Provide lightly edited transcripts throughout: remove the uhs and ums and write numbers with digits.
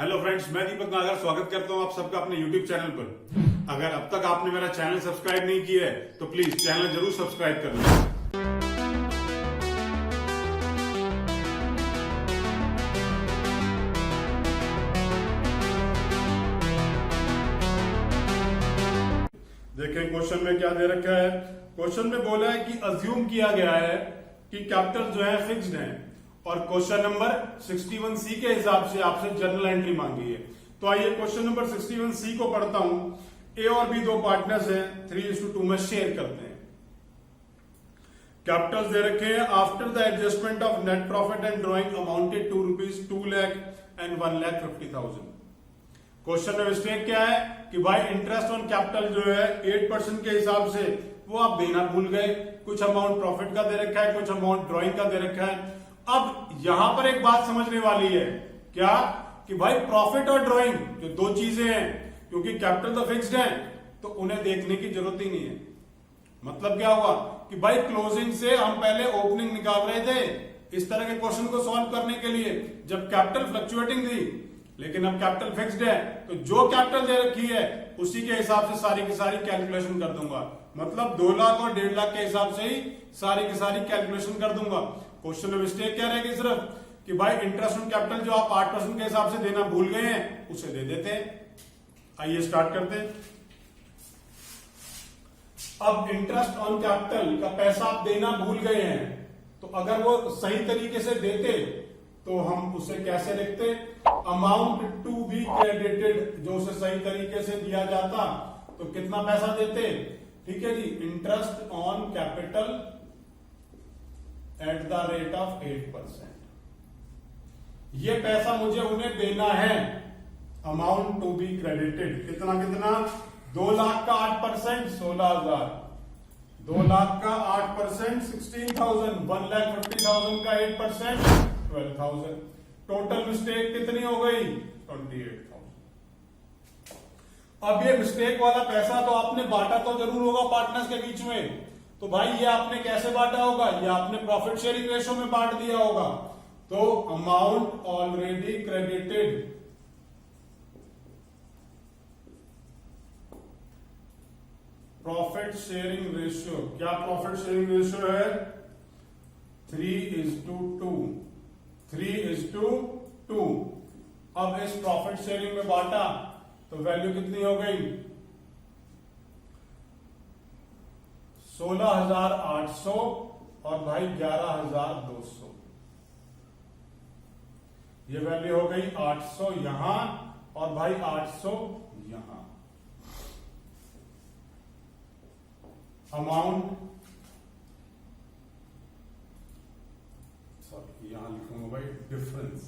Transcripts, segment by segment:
Hello friends, मैं दीपक नागर स्वागत करता हूं आप सबका अपने यूट्यूब चैनल पर। अगर अब तक आपने मेरा चैनल सब्सक्राइब नहीं किया है तो प्लीज चैनल जरूर सब्सक्राइब कर लें। देखें क्वेश्चन में क्या दे रखा है। क्वेश्चन में बोला है कि अज्यूम किया गया है कि कैपिटल जो है फिक्स्ड है और क्वेश्चन नंबर 61C के हिसाब से आपसे जर्नल एंट्री मांगी है। तो आइए क्वेश्चन नंबर 61C को पढ़ता हूं। ए और बी दो पार्टनर्स हैं, 3:2 में शेयर करते हैं। कैपिटल्स दे रखे हैं। After the adjustment of net profit and drawing amounted to rupees 2 lakh and 1,50,000। Question में मिस्टेक क्या है कि भाई इंटरेस्ट ऑन कैपिटल जो है 8% के हिसाब से वो आप देना भूल गए। कुछ अमाउंट प्रॉफिट का दे रखा है, कुछ अमाउंट ड्रॉइंग का दे रखा है। अब यहां पर एक बात समझने वाली है, क्या कि भाई प्रॉफिट और ड्रॉइंग जो दो चीजें हैं, क्योंकि कैपिटल तो फिक्स्ड है तो उन्हें देखने की जरूरत ही नहीं है। मतलब क्या हुआ कि भाई क्लोजिंग से हम पहले ओपनिंग निकाल रहे थे इस तरह के क्वेश्चन को सॉल्व करने के लिए जब कैपिटल फ्लक्चुएटिंग थी, लेकिन अब कैपिटल फिक्स्ड है तो जो कैपिटल दे रखी है उसी के हिसाब से सारी की सारी कैलकुलेशन कर दूंगा। मतलब 2 लाख और 1.5 लाख के हिसाब से ही सारी की सारी कैलकुलेशन कर दूंगा। क्वेश्चन में मिस्टेक क्या रहेगी सिर्फ कि भाई इंटरेस्ट ऑन कैपिटल जो आप 8% के हिसाब से देना भूल गए हैं उसे दे देते हैं। आइए स्टार्ट करते हैं। अब इंटरेस्ट ऑन कैपिटल का पैसा आप देना भूल गए हैं तो अगर वो सही तरीके से देते तो हम उसे कैसे लिखते? अमाउंट टू बी क्रेडिटेड, जो उसे सही तरीके से दिया जाता तो कितना पैसा देते? ठीक है जी, interest on capital at the rate of 8%। ये पैसा मुझे उन्हें देना है। अमाउंट टू बी क्रेडिटेड कितना कितना? 2 लाख का 8% 16,000, 2 लाख का 8% 16,000, 1,50,000 का 8% 12,000। टोटल मिस्टेक कितनी हो गई? 28,000। अब ये मिस्टेक वाला पैसा तो आपने बांटा तो जरूर होगा पार्टनर्स के बीच में। तो भाई ये आपने कैसे बांटा होगा? ये आपने प्रॉफिट शेयरिंग रेशो में बांट दिया होगा। तो amount already credited profit sharing ratio, क्या प्रॉफिट शेयरिंग रेशियो है? 3:2, 3:2। अब इस प्रॉफिट शेयरिंग में बांटा तो वैल्यू कितनी हो गई? 16,800 और भाई 11,200। ये वैल्यू हो गई 800 यहां और भाई 800 यहां। अमाउंट सॉरी यहां लिखूंगा भाई डिफरेंस।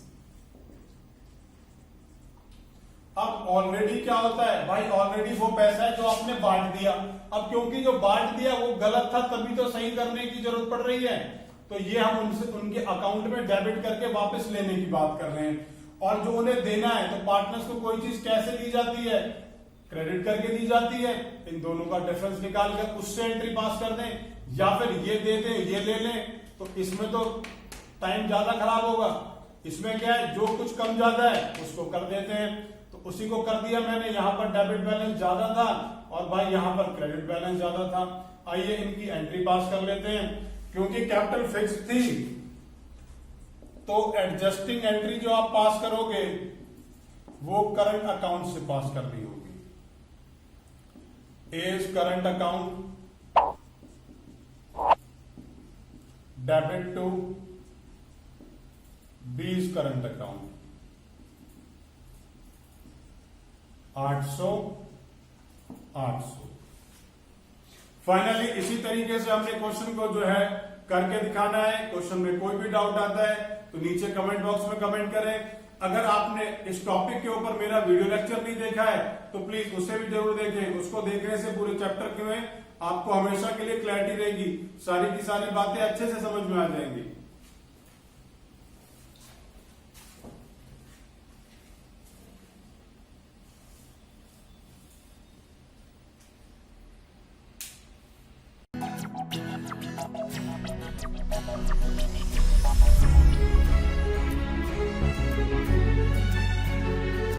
अब ऑलरेडी क्या होता है भाई? ऑलरेडी वो पैसा है जो आपने बांट दिया। अब क्योंकि जो बांट दिया वो गलत था तभी तो सही करने की जरूरत पड़ रही है, तो ये हम उनसे उनके अकाउंट में डेबिट करके वापस लेने की बात कर रहे हैं। और जो उन्हें देना है तो पार्टनर्स को कोई चीज कैसे दी जाती है? क्रेडिट करके दी जाती है। इन दोनों का डिफरेंस निकाल कर उससे एंट्री पास कर दें, या फिर ये दे दें ये ले लें। तो इसमें तो टाइम ज्यादा खराब होगा। इसमें क्या है, जो कुछ कम ज्यादा है उसको कर देते हैं। तो उसी को कर दिया मैंने। यहां पर डेबिट बैलेंस ज्यादा था और भाई यहां पर क्रेडिट बैलेंस ज्यादा था। आइए इनकी एंट्री पास कर लेते हैं। क्योंकि कैपिटल फिक्स थी तो एडजस्टिंग एंट्री जो आप पास करोगे वो करंट अकाउंट से पास करनी होगी। A is current account, debit to B is current account. 800 800। Finally इसी तरीके से हमने क्वेश्चन को जो है करके दिखाना है। क्वेश्चन में कोई भी डाउट आता है तो नीचे कमेंट बॉक्स में कमेंट करें। अगर आपने इस टॉपिक के ऊपर मेरा वीडियो लेक्चर नहीं देखा है तो प्लीज उसे भी जरूर देखें। उसको देखने से पूरे चैप्टर के में आपको हमेशा के लिए क्लैरिटी रहेगी। सारी की सारी बातें अच्छे से समझ में आ जाएंगी।